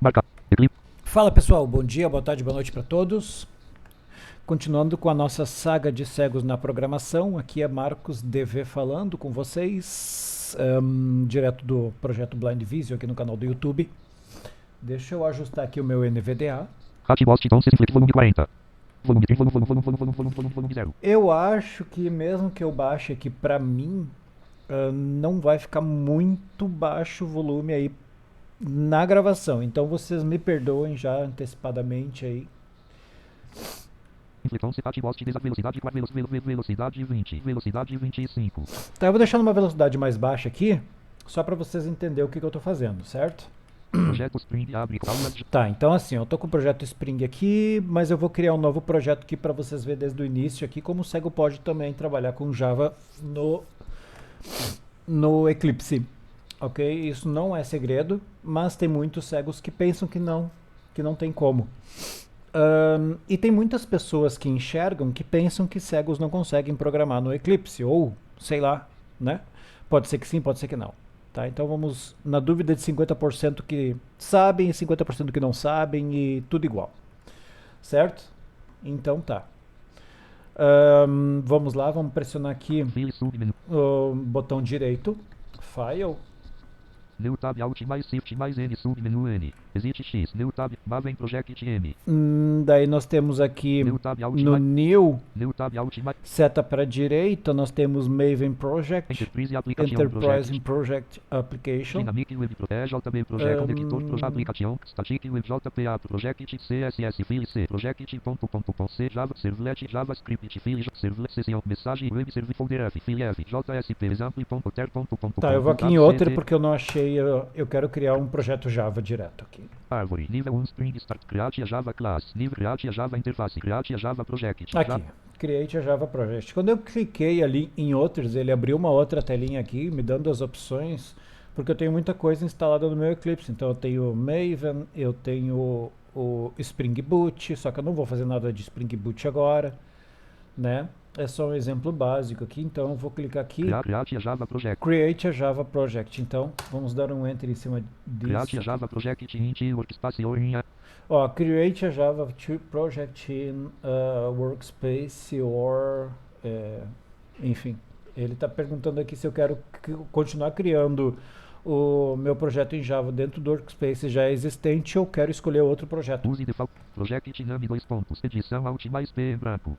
marcar. Eclipse. Fala pessoal, bom dia, boa tarde, boa noite para todos. Continuando com a nossa saga de cegos na programação, aqui é Marcos DV falando com vocês, direto do projeto Blind Visio aqui no canal do YouTube. Deixa eu ajustar aqui o meu NVDA. Hotbox Tom Flip volume 40. Volume 3, volume 0. Eu acho que mesmo que eu baixe aqui pra mim, não vai ficar muito baixo o volume aí na gravação. Então vocês me perdoem já antecipadamente aí. Infleton Hotbox velocidade 4, velocidade 20, velocidade 25. Tá, eu vou deixar numa velocidade mais baixa aqui, só pra vocês entenderem o que eu tô fazendo, certo? Projeto Spring abre aulas de... Tá, então assim, eu tô com o projeto Spring aqui, mas eu vou criar um novo projeto aqui para vocês verem desde o início aqui como o cego pode também trabalhar com Java no Eclipse, ok? Isso não é segredo, mas tem muitos cegos que pensam que não tem como. E tem muitas pessoas que enxergam que pensam que cegos não conseguem programar no Eclipse, ou sei lá, né? Pode ser que sim, pode ser que não. Tá, então vamos na dúvida de 50% que sabem e 50% que não sabem e tudo igual. Certo? Então tá. Vamos lá, vamos pressionar aqui o botão direito. File. New Tab Alt mais Shift mais N submenu N. Exit X. New Tab Maven Project M. Daí nós temos aqui New Tab Alt no New, Tab Alt mais seta para a direita, nós temos Maven Project, Enterprise Application Enterprise Project Application, Dynamic Web JB Project Conector Project Application Static Web JPA Project CSS File C Project. C Java Servlet JavaScript File Servlet Session Mensagem Web Server Folder F File F JSP Example.ter. Tá, eu vou aqui em outra porque eu não achei, eu quero criar um projeto Java direto aqui. Árvore, nível 1 Spring Start, Create a Java Class, nível Create a Java Interface, Create a Java Project. Aqui, Create a Java Project. Quando eu cliquei ali em outros, ele abriu uma outra telinha aqui, me dando as opções, porque eu tenho muita coisa instalada no meu Eclipse. Então eu tenho Maven, eu tenho o Spring Boot, só que eu não vou fazer nada de Spring Boot agora, né? É só um exemplo básico aqui, então eu vou clicar aqui. Create a Java Project. Create a Java Project. Então, vamos dar um Enter em cima disso. Create a Java Project in Workspace or in... Ó, Create a Java Project in Workspace or... enfim, ele está perguntando aqui se eu quero continuar criando o meu projeto em Java dentro do Workspace já existente ou quero escolher outro projeto. Use default Project Name 2 pontos. Edição Alt mais P em branco.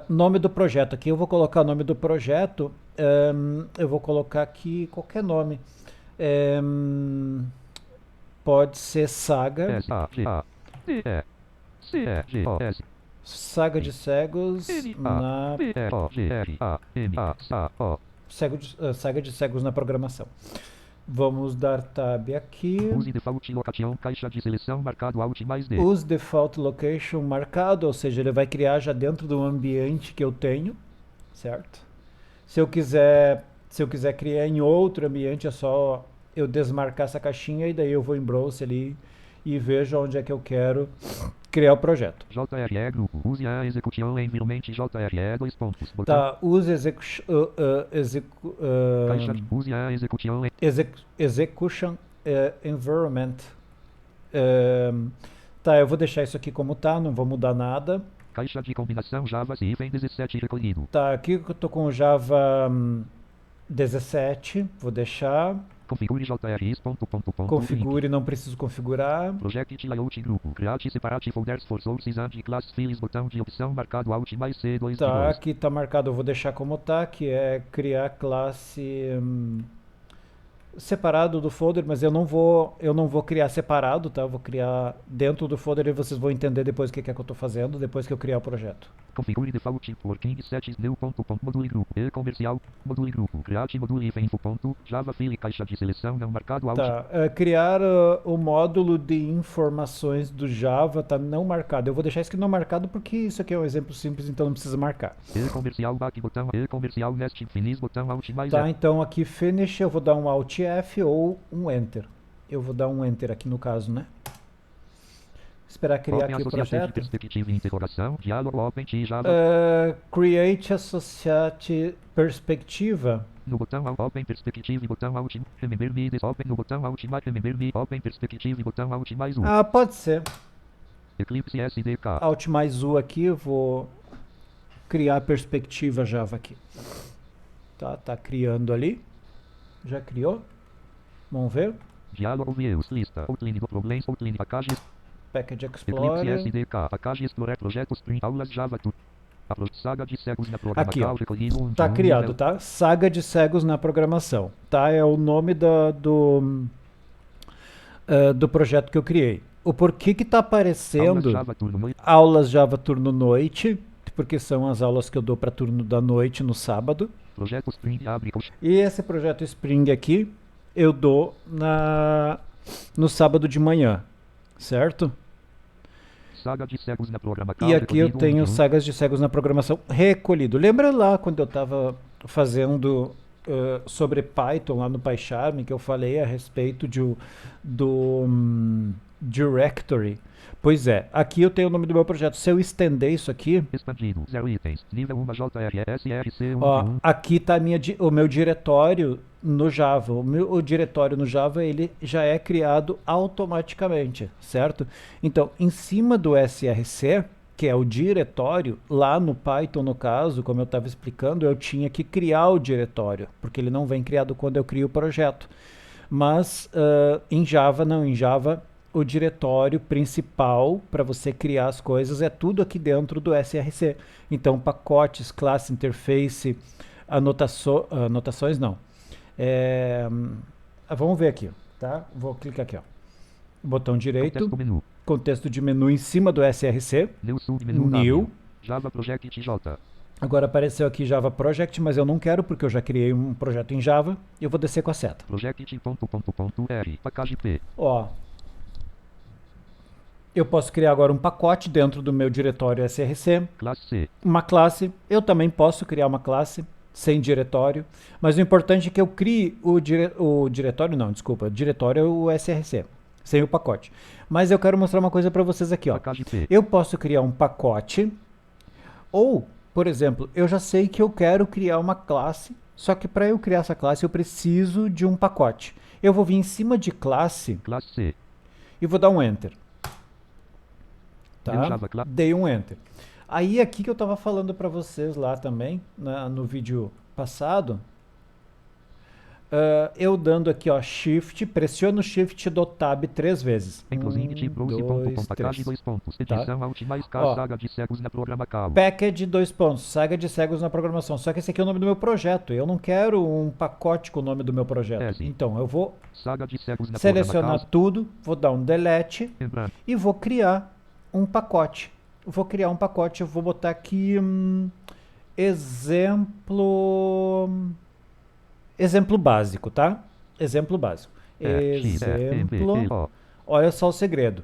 Nome do projeto aqui, eu vou colocar o nome do projeto, eu vou colocar aqui qualquer nome, pode ser Saga, Saga de Cegos na Saga de Cegos na programação. Vamos dar tab aqui. Use default location, caixa de seleção marcado Alt mais D. Use default location marcado, ou seja, ele vai criar já dentro do ambiente que eu tenho, certo? Se eu quiser criar em outro ambiente, é só eu desmarcar essa caixinha e daí eu vou em browse ali e vejo onde é que eu quero criar o projeto. JRE grupo, use a execution environment JRE 2 pontos. Tá, use use a execution environment. Tá, eu vou deixar isso aqui como tá, não vou mudar nada. Caixa de combinação Java CIFEN 17 recolhido. Tá, aqui eu tô com o Java 17, vou deixar. Configure JRIs. Configure, não preciso configurar. Project Layout Grupo. Create Separate Folders for Sources and Class Files. Botão de opção marcado Alt mais C2. Tá, aqui tá marcado, eu vou deixar como tá, que é criar classe separado do folder, mas eu não vou criar separado, tá? Eu vou criar dentro do folder e vocês vão entender depois o que é que eu tô fazendo, depois que eu criar o projeto. Configure default working settings new module grupo e comercial module grupo create module info java file caixa de seleção não marcado alt. Tá, criar o módulo de informações do Java tá não marcado. Eu vou deixar isso aqui não marcado porque isso aqui é um exemplo simples, então não precisa marcar. E comercial back botão e comercial nest finish botão alt mais. Tá, então aqui finish eu vou dar um alt F ou um enter. Eu vou dar um enter aqui no caso, né? Esperar criar Open aqui o Associative projeto. Perspective interrogação. Diálogo Open T Java. Create Associate Perspectiva. No botão Open Perspective, botão Alt. Remember me this Open no botão Alt mais Remember me Open Perspective, botão Alt mais U. Ah, pode ser. Eclipse SDK. Alt mais U aqui, eu vou criar a perspectiva Java aqui. Tá criando ali. Já criou? Vamos ver. Diálogo Views, lista. Outline do Problems, Outline Package. Package Eclipse Explorer. SDK. Package Explorer Projetos Spring Aulas Java. Saga de cegos na programação. Aqui, ó. Recolhido um Tá de um criado, nível. tá? Saga de cegos na programação. Tá? É o nome do projeto que eu criei. O porquê que tá Aulas aparecendo Java turno noite. aulas Java turno noite, porque são as aulas que eu dou para turno da noite no sábado. Projeto Spring abre. E esse projeto Spring aqui eu dou no sábado de manhã, certo? Saga de cegos na programação. E aqui eu recolhido um tenho de um. sagas de cegos na programação recolhido. Lembra lá quando eu estava fazendo sobre Python lá no PyCharm, que eu falei a respeito do directory? Pois é, aqui eu tenho o nome do meu projeto. Se eu estender isso aqui, Expandido. 0 itens. Nível 1 JRSRC 1 ó, de 1. aqui está o meu diretório no Java. O diretório no Java ele já é criado automaticamente, certo? Então, em cima do SRC, que é o diretório, lá no Python, no caso, como eu estava explicando, eu tinha que criar o diretório, porque ele não vem criado quando eu crio o projeto. Mas em Java, não, em Java o diretório principal para você criar as coisas é tudo aqui dentro do SRC. Então, pacotes, classe, interface, anotações não. Vamos ver aqui, tá? Vou clicar aqui, ó. Botão direito, Contexto menu. contexto de menu em cima do SRC. New submenu New. W. Java Project J. Agora apareceu aqui Java Project, mas eu não quero porque eu já criei um projeto em Java. Eu vou descer com a seta. Project.r. Package P. Ó, eu posso criar agora um pacote dentro do meu diretório SRC, Classe C. uma classe. Eu também posso criar uma classe sem diretório, mas o importante é que eu crie o diretório, não, desculpa, diretório é o SRC, sem o pacote. Mas eu quero mostrar uma coisa para vocês aqui, ó. Package P. Eu posso criar um pacote, ou, por exemplo, eu já sei que eu quero criar uma classe, só que para eu criar essa classe eu preciso de um pacote. Eu vou vir em cima de classe Classe C. e vou dar um Enter. New Tá? Java Class. Dei um Enter. Aí aqui que eu estava falando para vocês lá também, no vídeo passado, eu dando aqui, ó, Shift, pressiono Shift e dou Tab 3 vezes. Inclusive, browse ponto package 2 pontos. Edição Alt mais K. Ó. Saga de cegos na programa cabo. Package 2 pontos, saga de cegos na programação. Só que esse aqui é o nome do meu projeto. Eu não quero um pacote com o nome do meu projeto. Sim. Então, eu vou Saga de cegos na selecionar programa tudo, vou dar um Delete em branco. e vou criar um pacote. Vou criar um pacote, eu vou botar aqui exemplo básico, tá? Exemplo básico. Exemplo. Olha só o segredo.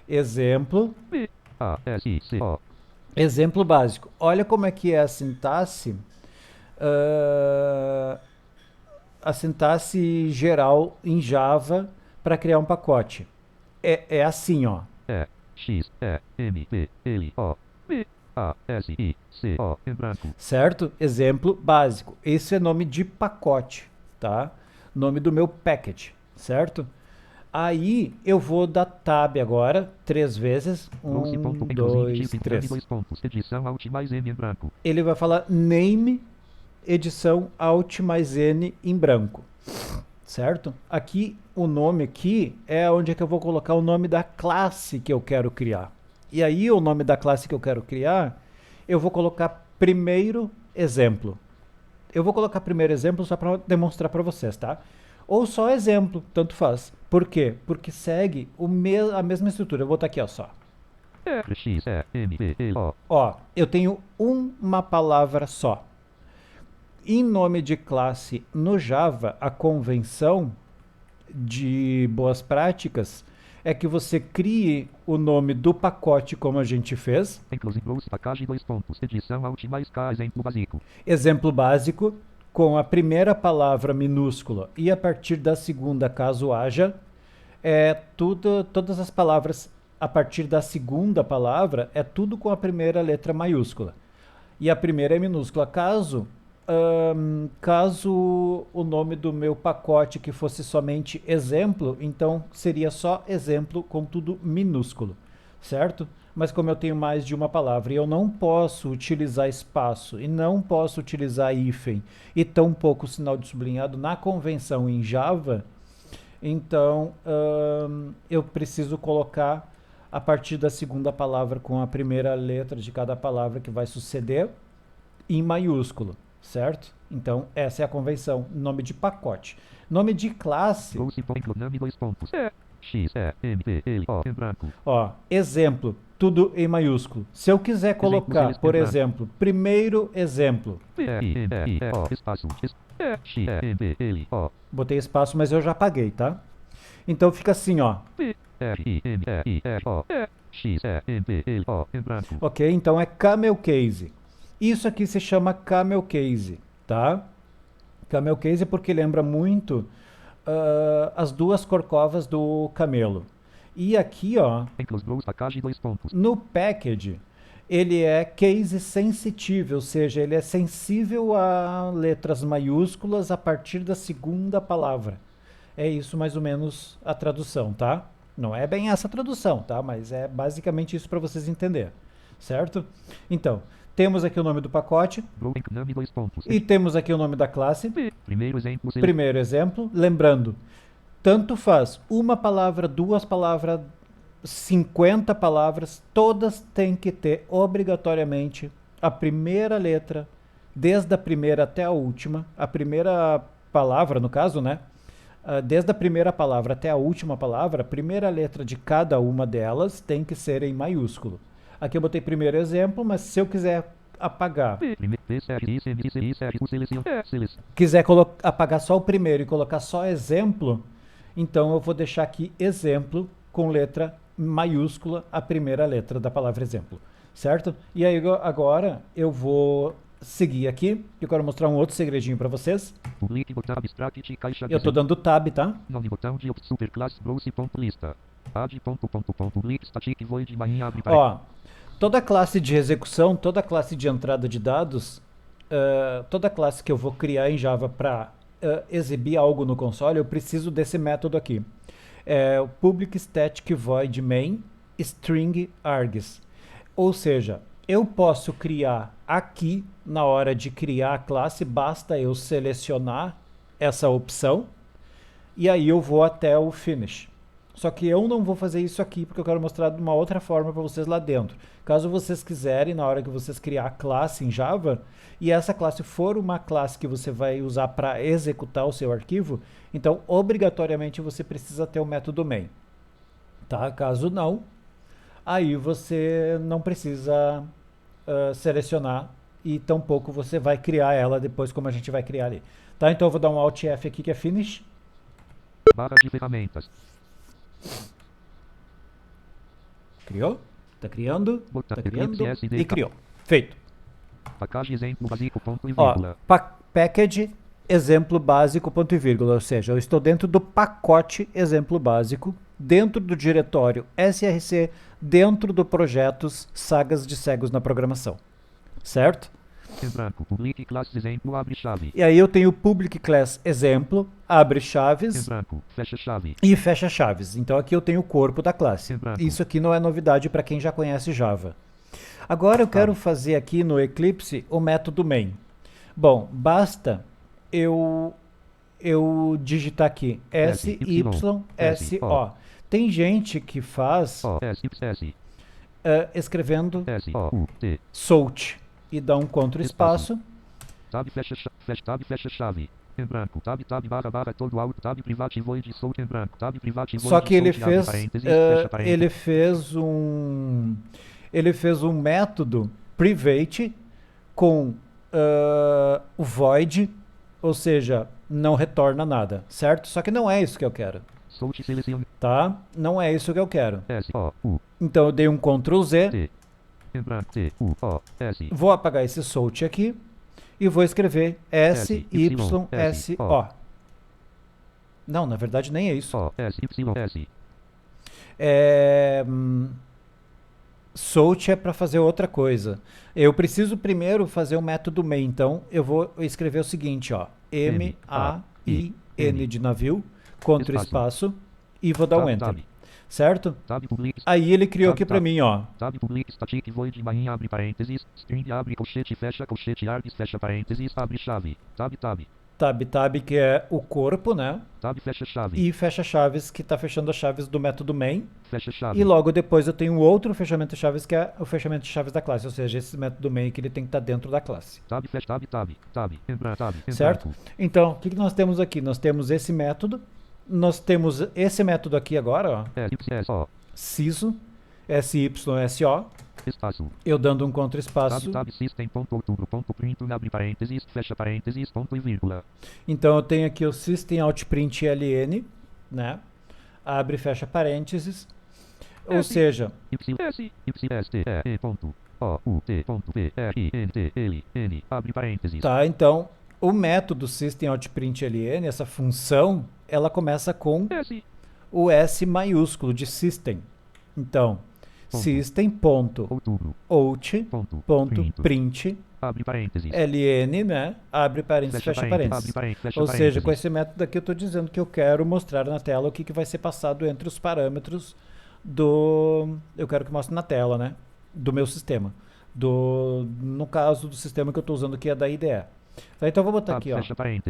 Exemplo. B. A. S. C. O. Exemplo básico. Olha como é que é a sintaxe. A sintaxe geral em Java para criar um pacote. É assim, ó. E. X. E. M. P. L. O. B. A. S. I. C. O. Em branco. Certo? Exemplo básico. Esse é nome de pacote, tá? Nome do meu package, certo? Aí eu vou dar tab agora, 3 vezes. 2, 3. 2 pontos. Edição Alt mais M em branco. Ele vai falar name, edição Alt mais N em branco, certo? Aqui, o nome aqui é onde é que eu vou colocar o nome da classe que eu quero criar. E aí o nome da classe que eu quero criar, eu vou colocar primeiro exemplo. Eu vou colocar primeiro exemplo só para demonstrar para vocês, tá? Ou só exemplo, tanto faz. Por quê? Porque segue a mesma estrutura. Eu vou botar aqui, ó, só. R. X. E. M. P. L. O. Ó, eu tenho uma palavra só. Em nome de classe no Java, a convenção de boas práticas é que você crie o nome do pacote como a gente fez. Inclusive, browse package 2 pontos. Edição Alt mais K. Exemplo básico. Exemplo básico, com a primeira palavra minúscula e a partir da segunda, caso haja, todas as palavras a partir da segunda palavra, é tudo com a primeira letra maiúscula. E a primeira é minúscula. Caso o nome do meu pacote que fosse somente exemplo, então seria só exemplo com tudo minúsculo, certo? Mas como eu tenho mais de uma palavra e eu não posso utilizar espaço e não posso utilizar hífen e tampouco sinal de sublinhado na convenção em Java, então eu preciso colocar a partir da segunda palavra com a primeira letra de cada palavra que vai suceder em maiúsculo, certo? Então essa é a convenção, nome de pacote. Nome de classe, Nome 2 pontos. X, E, M, P, L, O, em branco. ó, exemplo, tudo em maiúsculo. Se eu quiser colocar, por exemplo, primeiro exemplo, P, I, M, I, E, O, espaço, X, E, M, P, L, O. botei espaço, mas eu já apaguei, tá? Então fica assim, ó. P, R, I, M, E, I, R, O, X, E, M, P, L, O, em branco. Ok? Então é camel case. Isso aqui se chama camel case, tá? Camel case porque lembra muito as duas corcovas do camelo. E aqui, ó, Enclosed rows, package 2 pontos. no package, ele é case sensitive, ou seja, ele é sensível a letras maiúsculas a partir da segunda palavra. É isso mais ou menos a tradução, tá? Não é bem essa tradução, tá? Mas é basicamente isso para vocês entenderem, certo? Então, temos aqui o nome do pacote Nome 2 pontos. e temos aqui o nome da classe. Primeiro exemplo. Primeiro exemplo, lembrando, tanto faz uma palavra, duas palavras, 50 palavras, todas têm que ter obrigatoriamente a primeira letra, desde a primeira até a última, a primeira palavra, no caso, né? Desde a primeira palavra até a última palavra, a primeira letra de cada uma delas tem que ser em maiúsculo. Aqui eu botei primeiro exemplo, mas se eu quiser apagar, quiser apagar só o primeiro e colocar só exemplo, então eu vou deixar aqui exemplo com letra maiúscula, a primeira letra da palavra exemplo, certo? E aí agora eu vou seguir aqui, eu quero mostrar um outro segredinho para vocês. Publique botão abstract caixa. Eu tô dando tab, tá? Nome botão de superclass browse ponto lista. Add ponto public static void main abre para. Ó, toda classe de execução, toda classe de entrada de dados, toda classe que eu vou criar em Java para exibir algo no console, eu preciso desse método aqui. É o public static void main string args. Ou seja, eu posso criar aqui, na hora de criar a classe, basta eu selecionar essa opção e aí eu vou até o finish. Só que eu não vou fazer isso aqui porque eu quero mostrar de uma outra forma para vocês lá dentro. Caso vocês quiserem, na hora que vocês criar a classe em Java, e essa classe for uma classe que você vai usar para executar o seu arquivo, então obrigatoriamente você precisa ter o método main. Tá? Caso não, aí você não precisa selecionar e tampouco você vai criar ela depois como a gente vai criar ali. Tá? Então eu vou dar um Alt F aqui que é finish. Barra de ferramentas. Criou? Tá criando, Botão tá criando Eclipse SD. e criou. Feito. Package exemplo básico ponto e Ó, vírgula. package exemplo básico ponto e vírgula, ou seja, eu estou dentro do pacote exemplo básico, dentro do diretório src, dentro do projetos sagas de cegos na programação, certo? Em branco, public class exemplo abre chave. E aí eu tenho public class exemplo, abre Em chaves branco, fecha chave. e fecha chaves. Então aqui eu tenho o corpo da classe. Em branco. Isso aqui não é novidade para quem já conhece Java. Agora eu quero fazer aqui no Eclipse o método main. Bom, basta eu digitar aqui SYSO. Tem gente que faz O S Y S escrevendo S O U T. Salt e dá um Ctrl espaço. Tab fecha chave. Em branco, tab barra todo alt, tab private void solto em branco, tab private void. Só que ele solto, abre fez parênteses, fecha parênteses. ele fez um método private com o void, ou seja, não retorna nada, certo? Só que não é isso que eu quero, Salt selecione tá? Não é isso que eu quero. S O U Então eu dei um Ctrl Z, T. Em branco, T U O S. vou apagar esse Salt aqui e vou escrever SYSO. Não, na verdade nem é isso. O S Y S. Salt é para fazer outra coisa. Eu preciso primeiro fazer o método main, então eu vou escrever o seguinte, ó, M-A-I-N de navio, contra espaço, e vou dar um enter, certo? Tab public. Aí ele criou Tab, aqui para tab. mim, ó, Tab public static void main abre parênteses, string abre colchete args fecha parênteses, abre chave. Tab, tab. tab, que é o corpo, né? Tab fecha chave. E fecha chaves, que está fechando as chaves do método main. Fecha chave. E logo depois eu tenho outro fechamento de chaves, que é o fechamento de chaves da classe, ou seja, esse método main que ele tem que estar dentro da classe. Tab fecha tab, tab, tab, tab, certo? Então, o que nós temos aqui? Nós temos esse método, nós temos esse método aqui agora, ó, SYSO, SYSO, espaço. Eu dando um contra espaço. Tab system.outubro.print abre parênteses, fecha parênteses, ponto e vírgula. Então eu tenho aqui o system outprint ln, né? Abre e fecha parênteses. Ou seja, abre parênteses. Tá, então o método system outprint ln, essa função, ela começa com o S maiúsculo de system. Então, system.out.print abre parênteses. ln, né? Abre parênteses, fecha parênteses. Ou seja, com esse método aqui eu estou dizendo que eu quero mostrar na tela o que vai ser passado entre os parâmetros do... Eu quero que mostre na tela, né? Do meu sistema. No caso do sistema que eu estou usando aqui é da IDE. Então eu vou botar aqui, ó.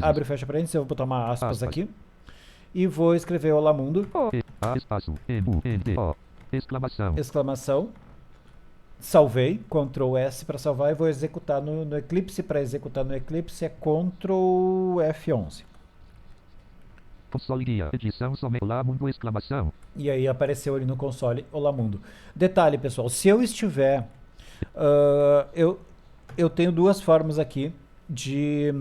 Abre e fecha parênteses. Eu vou botar uma aspas aqui. E vou escrever Olá Mundo. Espaço. Exclamação. Exclamação. Salvei. Ctrl S para salvar e vou executar no Eclipse. Para executar no Eclipse é Ctrl F11. Console guia. Edição somente. Olá Mundo. Exclamação. E aí apareceu ali no console Olá Mundo. Detalhe, pessoal. Se eu estiver... eu tenho duas formas aqui de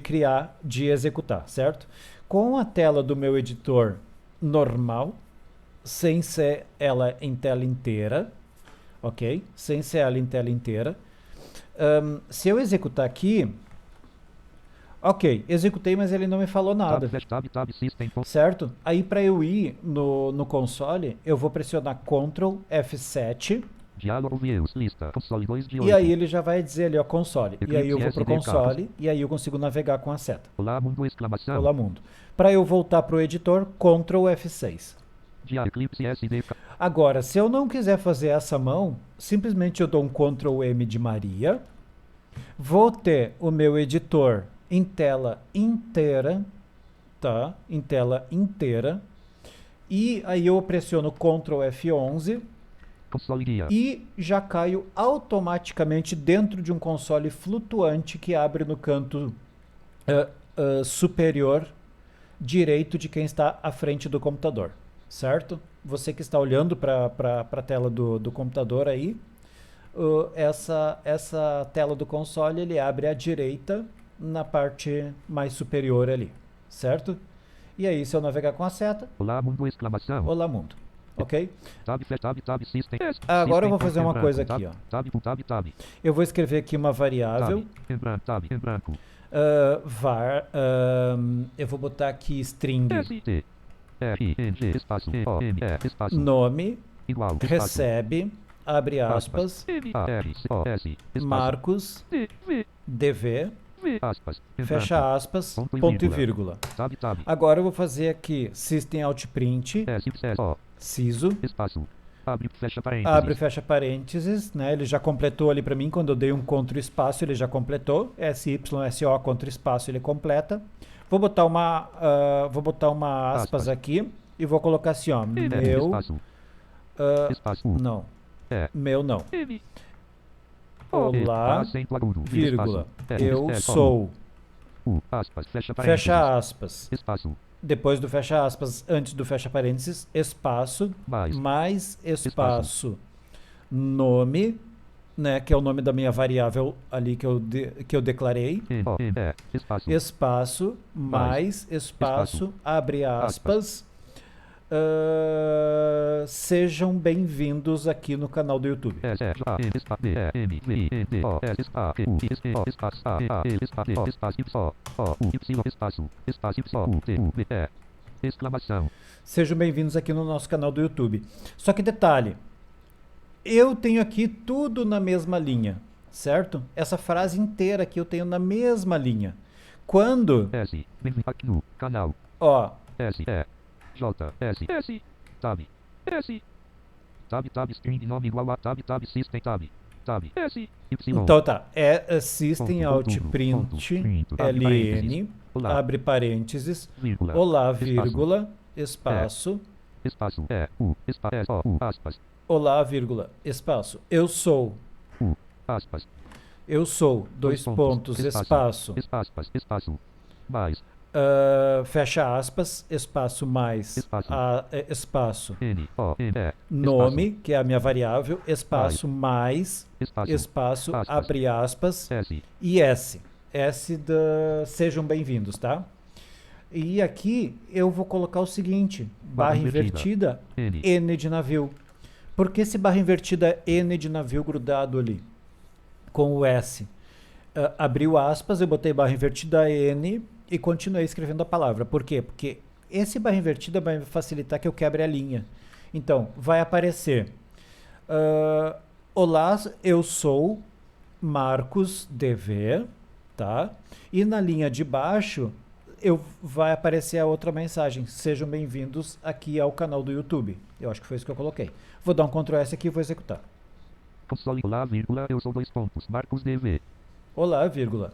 criar, de executar, certo? Com a tela do meu editor normal, sem ser ela em tela inteira, ok? Sem ser ela em tela inteira. Se eu executar aqui, ok, executei, mas ele não me falou nada, certo? Aí para eu ir no console, eu vou pressionar Ctrl F7. Diálogo views, lista, console 2 de 8. E aí ele já vai dizer ali, ó, console. E aí eu vou pro console e aí eu consigo navegar com a seta. Olá Mundo, exclamação. Olá Mundo. Para eu voltar pro editor, Ctrl F6. Agora, se eu não quiser fazer essa mão, simplesmente eu dou um Ctrl M de Maria. Vou ter o meu editor em tela inteira, tá? Em tela inteira. E aí eu pressiono Ctrl F11. E já caio automaticamente dentro de um console flutuante que abre no canto superior direito de quem está à frente do computador, certo? Você que está olhando para a tela do computador aí, essa tela do console ele abre à direita na parte mais superior ali, certo? E aí se eu navegar com a seta, Olá Mundo, exclamação. Olá Mundo. Ok? Tab, system. Agora eu vou fazer uma coisa aqui, ó. Tab. Eu vou escrever aqui uma variável. Tab, em branco. Var. Eu vou botar aqui string. Espaço. Espaço. Nome. Igual. Recebe. Abre aspas. Marcos. DV. Aspas, fecha aspas, ponto e vírgula. Tab. Agora eu vou fazer aqui system outprint, SYSO, espaço, abre e fecha parênteses. Né? Ele já completou ali para mim, quando eu dei um contra espaço, ele já completou, SYSO contra espaço, ele completa. Vou botar uma aspas aqui e vou colocar assim, ó, meu, espaço, não, meu não. Olá, vírgula, eu sou, fecha aspas, depois do fecha aspas, antes do fecha parênteses, espaço, mais espaço, nome, né, que é o nome da minha variável ali que eu declarei, espaço, mais espaço, abre aspas. Sejam bem-vindos aqui no canal do YouTube. Exclamação. Sejam bem-vindos aqui no nosso canal do YouTube. Só que detalhe, Eu tenho aqui tudo na mesma linha, certo? Essa frase inteira aqui eu tenho na mesma linha. Quando, S. Bem-vindo aqui no canal. ó, S. E. J. S. S. Tab. S. Tab. Tab. String nome igual a tab. Tab. System. Tab. Tab. S. Y. então tá, é System Ponto, Out ponto, Print ponto, abre LN, Olá. abre parênteses, Vírgula. olá, Espaço. vírgula, espaço, Espaço. E. U. Espaço. O. U. Aspas. olá, vírgula, espaço, eu sou, U. Aspas. dois pontos, espaço, Espaço. Mais. fecha aspas, espaço mais, Espaço. espaço, N. O. M. E. nome, que é a minha variável, espaço mais, Espaço. espaço, Aspas. abre aspas, S. e S. S da sejam bem-vindos, tá? E aqui eu vou colocar o seguinte, barra invertida, N. N de navio. Por que esse barra invertida N de navio grudado ali? Com o S. Abriu aspas, eu botei barra invertida N e continuei escrevendo a palavra. Por quê? Porque esse barra invertida vai facilitar que eu quebre a linha. Então, vai aparecer olá, eu sou Marcos DV, tá? E na linha de baixo vai aparecer a outra mensagem. Sejam bem-vindos aqui ao canal do YouTube. Eu acho que foi isso que eu coloquei. Vou dar um Ctrl S aqui e vou executar. Console. Olá, vírgula, eu sou dois pontos. Marcos DV. Olá, vírgula.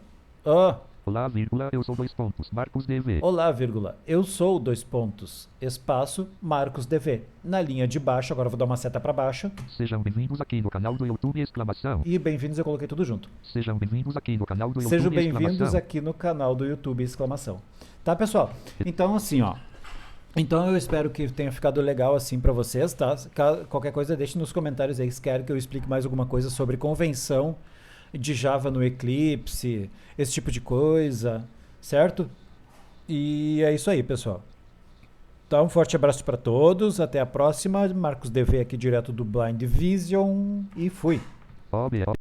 Olá, vírgula, eu sou dois pontos. Marcos DV. Olá, vírgula. Eu sou dois pontos. Espaço, Marcos DV. Na linha de baixo, agora eu vou dar uma seta para baixo. Sejam bem-vindos aqui no canal do YouTube, exclamação. E bem-vindos, eu coloquei tudo junto. Sejam bem-vindos aqui no canal do YouTube, Sejam bem-vindos exclamação. aqui no canal do YouTube, exclamação. Tá, pessoal? Então, assim, ó. Então eu espero que tenha ficado legal assim pra vocês, tá? Qualquer coisa deixe nos comentários aí se querem que eu explique mais alguma coisa sobre convenção de Java no Eclipse, esse tipo de coisa, certo? E é isso aí, pessoal. Então, um forte abraço para todos, até a próxima. Marcos DV aqui direto do Blind Vision e fui.